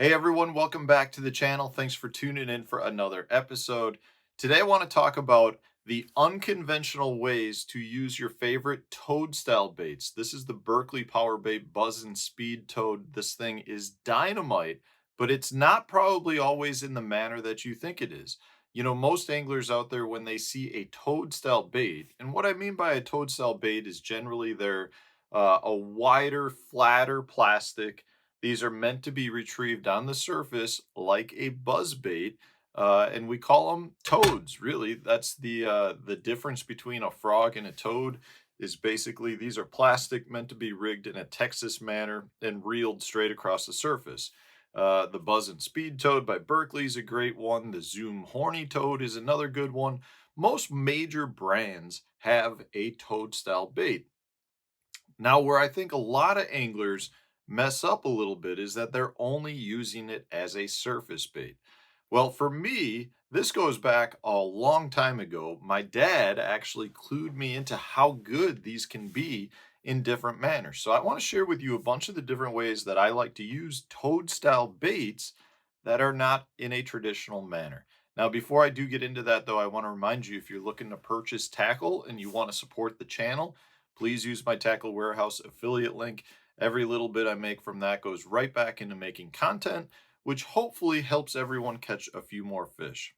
Hey everyone, welcome back to the channel. Thanks for tuning in for another episode. Today I want to talk about the unconventional ways to use your favorite toad style baits. This is the Berkeley Power Bait Buzz and Speed Toad. This thing is dynamite, but it's not probably always in the manner that you think it is. You know, most anglers out there, when they see a toad style bait, and what I mean by a toad style bait is generally they're a wider, flatter plastic. These are meant to be retrieved on the surface like a buzz bait, and we call them toads. Really, that's the difference between a frog and a toad. Is basically these are plastic meant to be rigged in a Texas manner and reeled straight across the surface. The Buzz and Speed Toad by Berkeley is a great one. The Zoom Horny Toad is another good one. Most major brands have a toad style bait. Now, where I think a lot of anglers mess up a little bit is that they're only using it as a surface bait. Well, for me, this goes back a long time ago. My dad actually clued me into how good these can be in different manners. So I want to share with you a bunch of the different ways that I like to use toad style baits that are not in a traditional manner. Now, before I do get into that, though, I want to remind you if you're looking to purchase tackle and you want to support the channel, please use my Tackle Warehouse affiliate link. Every little bit I make from that goes right back into making content, which hopefully helps everyone catch a few more fish.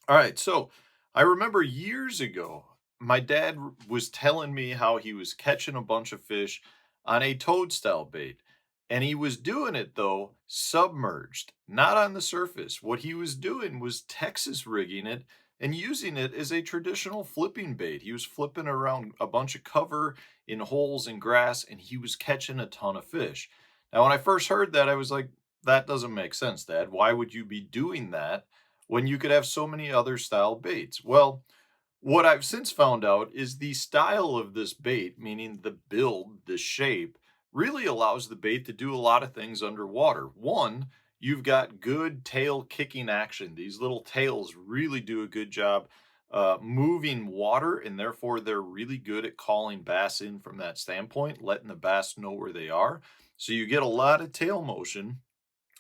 All right, so I remember years ago, my dad was telling me how he was catching a bunch of fish on a toadstool bait. And he was doing it though submerged, not on the surface. What he was doing was Texas rigging it and using it as a traditional flipping bait. He was flipping around a bunch of cover in holes and grass, and he was catching a ton of fish. Now, when I first heard that, I was like, that doesn't make sense, Dad. Why would you be doing that when you could have so many other style baits? Well, what I've since found out is the style of this bait, meaning the build, the shape, really allows the bait to do a lot of things underwater. One, you've got good tail kicking action. These little tails really do a good job moving water, and therefore they're really good at calling bass in from that standpoint, letting the bass know where they are. So you get a lot of tail motion,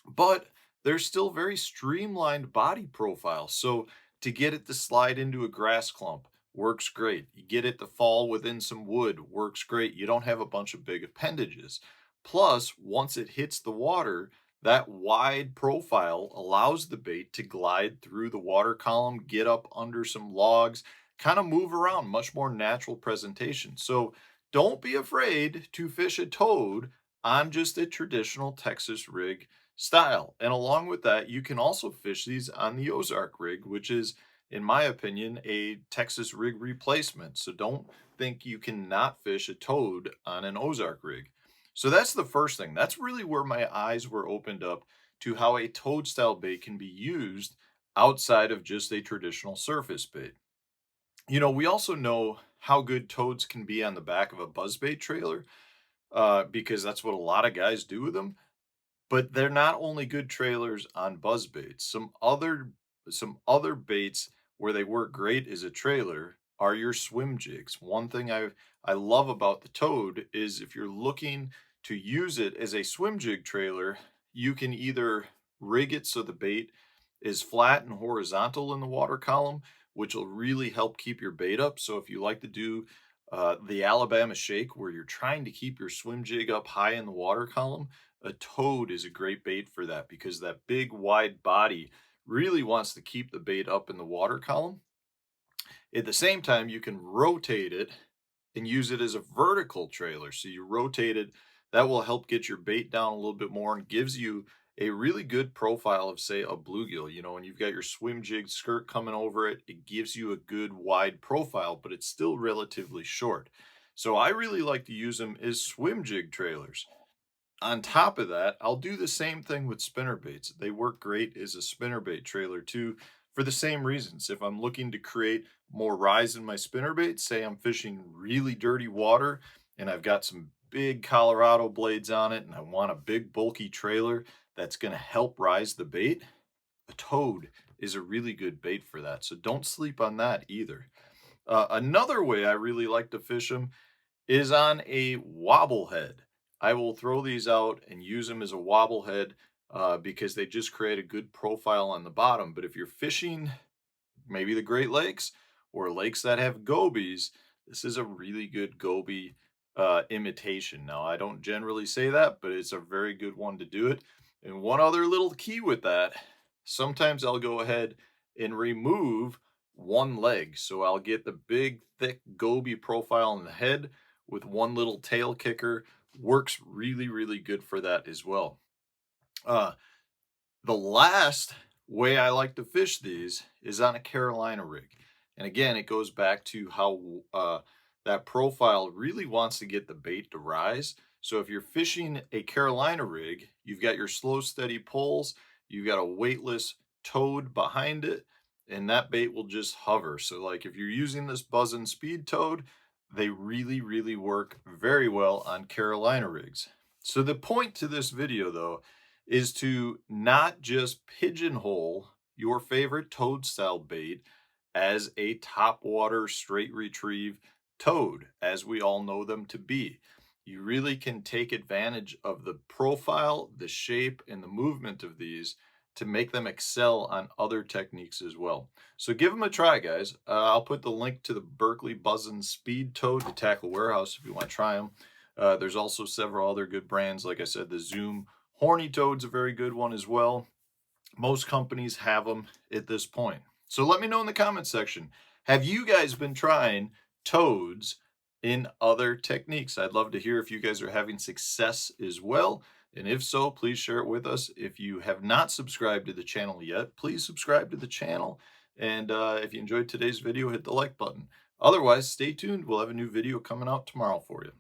but there's still very streamlined body profile. So to get it to slide into a grass clump works great. You get it to fall within some wood works great. You don't have a bunch of big appendages. Plus, once it hits the water, that wide profile allows the bait to glide through the water column, get up under some logs, kind of move around, much more natural presentation. So don't be afraid to fish a toad on just a traditional Texas rig style. And along with that, you can also fish these on the Ozark rig, which is, in my opinion, a Texas rig replacement. So don't think you cannot fish a toad on an Ozark rig. So that's the first thing. That's really where my eyes were opened up to how a toad style bait can be used outside of just a traditional surface bait. You know, we also know how good toads can be on the back of a buzzbait trailer because that's what a lot of guys do with them, but they're not only good trailers on buzz baits. Some other baits where they work great as a trailer are your swim jigs. One thing I love about the Toad is if you're looking to use it as a swim jig trailer, you can either rig it so the bait is flat and horizontal in the water column, which will really help keep your bait up. So if you like to do the Alabama shake where you're trying to keep your swim jig up high in the water column, a toad is a great bait for that because that big wide body really wants to keep the bait up in the water column. At the same time, you can rotate it and use it as a vertical trailer. So you rotate it, that will help get your bait down a little bit more and gives you a really good profile of, say, a bluegill. You know, when you've got your swim jig skirt coming over it, it gives you a good wide profile, but it's still relatively short. So I really like to use them as swim jig trailers. On top of that, I'll do the same thing with spinner baits. They work great as a spinner bait trailer too, for the same reasons. If I'm looking to create more rise in my spinner bait, say I'm fishing really dirty water and I've got some big Colorado blades on it and I want a big bulky trailer that's going to help rise the bait, a toad is a really good bait for that. So don't sleep on that either. Another way I really like to fish them is on a wobble head. I will throw these out and use them as a wobble head. because they just create a good profile on the bottom. But if you're fishing maybe the Great Lakes or lakes that have gobies, this is a really good goby imitation. Now, I don't generally say that, but it's a very good one to do it. And one other little key with that, sometimes I'll go ahead and remove one leg. So I'll get the big, thick goby profile in the head with one little tail kicker. Works really, really good for that as well. Uh, the last way I like to fish these is on a Carolina rig. And again, it goes back to how that profile really wants to get the bait to rise. So if you're fishing a Carolina rig, you've got your slow, steady pulls, you've got a weightless toad behind it, and that bait will just hover. So like if you're using this buzzing speed toad, they really, really work very well on Carolina rigs. So the point to this video though is to not just pigeonhole your favorite toad style bait as a topwater straight retrieve toad, as we all know them to be. You really can take advantage of the profile, the shape, and the movement of these to make them excel on other techniques as well. So give them a try, guys. I'll put the link to the Berkley Buzzin' Speed Toad to Tackle Warehouse if you want to try them. There's also several other good brands. Like I said, the Zoom Horny Toad's a very good one as well. Most companies have them at this point. So let me know in the comments section, have you guys been trying toads in other techniques? I'd love to hear if you guys are having success as well. And if so, please share it with us. If you have not subscribed to the channel yet, please subscribe to the channel. And if you enjoyed today's video, hit the like button. Otherwise, stay tuned. We'll have a new video coming out tomorrow for you.